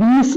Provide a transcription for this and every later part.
20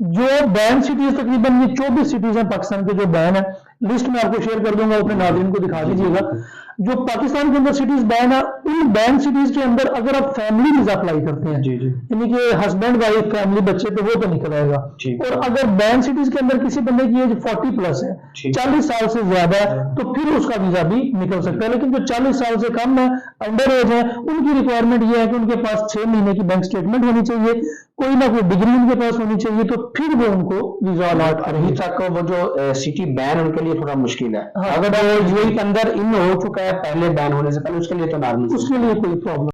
जो ban cities तकरीबन ये 24 सिटीज हैं पाकिस्तान के जो बैन है, लिस्ट में आपको शेयर कर दूंगा, अपने नाज़रीन को दिखा दीजिएगा। जो पाकिस्तान के अंदर सिटीज बैन है, उन बैन सिटीज के अंदर अगर आप फैमिली वीजा अप्लाई करते हैं, यानी कि हस्बैंड वाइफ फैमिली बच्चे, तो वो तो निकल आएगा। और अगर बैन सिटीज के अंदर किसी बंदे की एज 40+ है, 40 साल से ज्यादा है, तो फिर उसका वीजा भी निकल सकता है। लेकिन जो 40 साल से कम है, अंडर एज है, उनकी रिक्वायरमेंट ये है कि उनके पास 6 महीने की बैंक स्टेटमेंट होनी चाहिए, कोई ना कोई डिग्री उनके पास होनी चाहिए, तो फिर वो उनको वीजा अलॉट करेंगे। अभी तक वो जो सिटी बैन उनके लिए थोड़ा मुश्किल है। हाँ, अगर वो यूएई के अंदर इन हो चुका है पहले बैन होने से पहले, उसके लिए तो नॉर्मल, उसके लिए कोई प्रॉब्लम